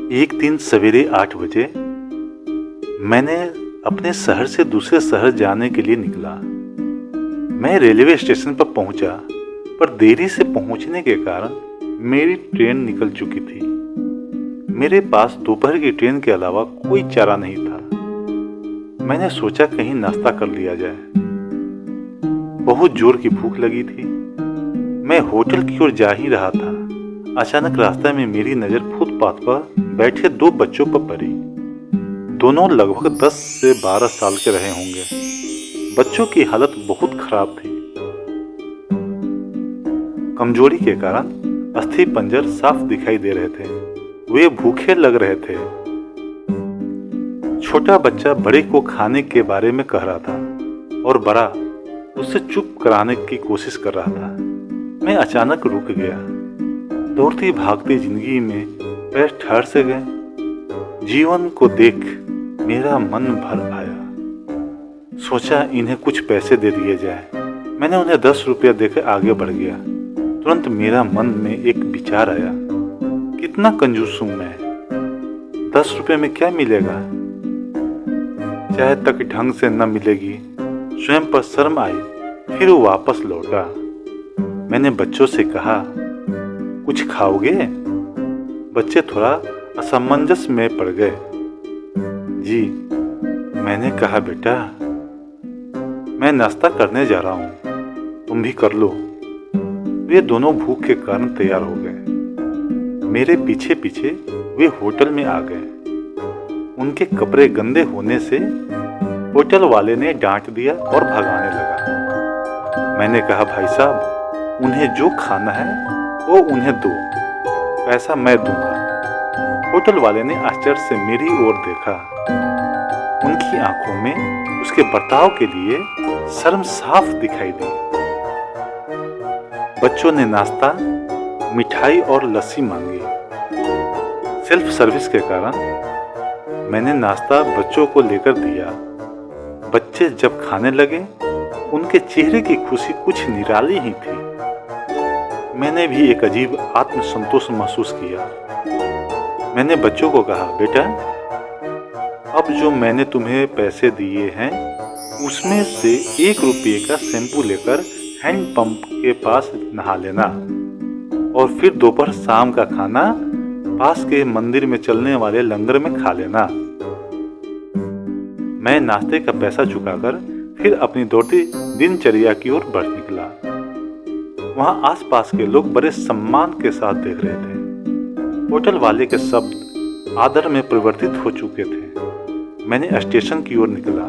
एक दिन सवेरे 8 बजे मैंने अपने शहर से दूसरे शहर जाने के लिए निकला। मैं रेलवे स्टेशन पर पहुंचा, पर देरी से पहुंचने के कारण मेरी ट्रेन निकल चुकी थी। मेरे पास दोपहर की ट्रेन के अलावा कोई चारा नहीं था। मैंने सोचा कहीं नाश्ता कर लिया जाए। बहुत जोर की भूख लगी थी। मैं होटल की ओर जा ही रहा था, अचानक रास्ते में मेरी नज़र फुटपाथ पर बैठे दो बच्चों पर पड़ी। दोनों लगभग 10 से 12 साल के रहे होंगे। बच्चों की हालत बहुत खराब थी। कमजोरी के कारण अस्थि पंजर साफ दिखाई दे रहे थे। वे भूखे लग रहे थे। छोटा बच्चा बड़े को खाने के बारे में कह रहा था और बड़ा उसे चुप कराने की कोशिश कर रहा था। मैं अचानक रुक गया। दौड़ती भागती जिंदगी में पैर ठहर से गए। जीवन को देख मेरा मन भर आया। सोचा इन्हें कुछ पैसे दे दिए जाए। मैंने उन्हें 10 रुपया देकर आगे बढ़ गया। तुरंत मेरा मन में एक विचार आया, कितना कंजूस हूं मैं। 10 रुपये में क्या मिलेगा? चाय तक ढंग से न मिलेगी। स्वयं पर शर्म आई, फिर वो वापस लौटा। मैंने बच्चों से कहा, कुछ खाओगे? बच्चे थोड़ा असमंजस में पड़ गए। जी, मैंने कहा, बेटा मैं नाश्ता करने जा रहा हूँ, तुम भी कर लो। वे दोनों भूख के कारण तैयार हो गए। मेरे पीछे पीछे वे होटल में आ गए। उनके कपड़े गंदे होने से होटल वाले ने डांट दिया और भगाने लगा। मैंने कहा, भाई साहब उन्हें जो खाना है वो उन्हें दो, पैसा मैं दूंगा। होटल वाले ने आश्चर्य से मेरी ओर देखा। उनकी आंखों में उसके बर्ताव के लिए शर्म साफ दिखाई दी। बच्चों ने नाश्ता, मिठाई और लस्सी मांगी। सेल्फ सर्विस के कारण मैंने नाश्ता बच्चों को लेकर दिया। बच्चे जब खाने लगे, उनके चेहरे की खुशी कुछ निराली ही थी। मैंने भी एक अजीब आत्मसंतोष महसूस किया। मैंने बच्चों को कहा, बेटा अब जो मैंने तुम्हें पैसे दिए हैं उसमें से 1 रुपये का शैम्पू लेकर हैंडपंप के पास नहा लेना और फिर दोपहर शाम का खाना पास के मंदिर में चलने वाले लंगर में खा लेना। मैं नाश्ते का पैसा चुकाकर फिर अपनी दौड़ती दिनचर्या की ओर बढ़ निकला। वहां आसपास के लोग बड़े सम्मान के साथ देख रहे थे। होटल वाले के शब्द आदर में परिवर्तित हो चुके थे। मैंने स्टेशन की ओर निकला।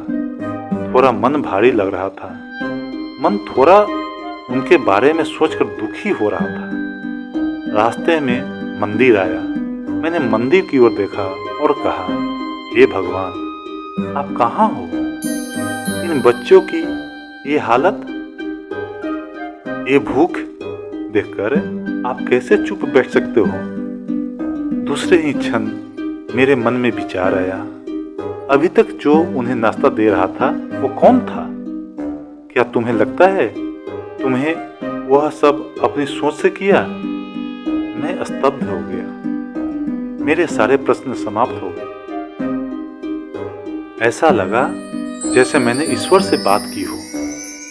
थोड़ा मन भारी लग रहा था। मन थोड़ा उनके बारे में सोचकर दुखी हो रहा था। रास्ते में मंदिर आया। मैंने मंदिर की ओर देखा और कहा, हे भगवान आप कहाँ हो? इन बच्चों की ये हालत, ये भूख देखकर आप कैसे चुप बैठ सकते हो? दूसरे ही क्षण मेरे मन में विचार आया, अभी तक जो उन्हें नाश्ता दे रहा था वो कौन था? क्या तुम्हें लगता है तुम्हें वह सब अपनी सोच से किया? मैं स्तब्ध हो गया। मेरे सारे प्रश्न समाप्त हो गए। ऐसा लगा जैसे मैंने ईश्वर से बात की हो।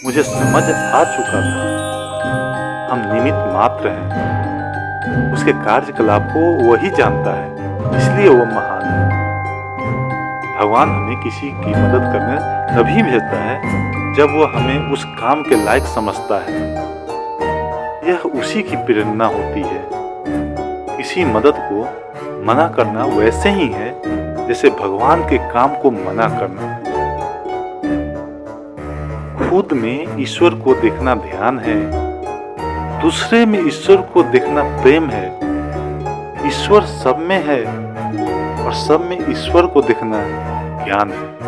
मुझे समझ आ चुका था, हम निमित्त मात्र हैं। उसके कार्यकलाप को वही जानता है, इसलिए वो महान है। भगवान हमें किसी की मदद करने तभी भेजता है जब वो हमें उस काम के लायक समझता है। यह उसी की प्रेरणा होती है। किसी मदद को मना करना वैसे ही है जैसे भगवान के काम को मना करना। खुद में ईश्वर को देखना ध्यान है, दूसरे में ईश्वर को देखना प्रेम है। ईश्वर सब में है और सब में ईश्वर को देखना ज्ञान है।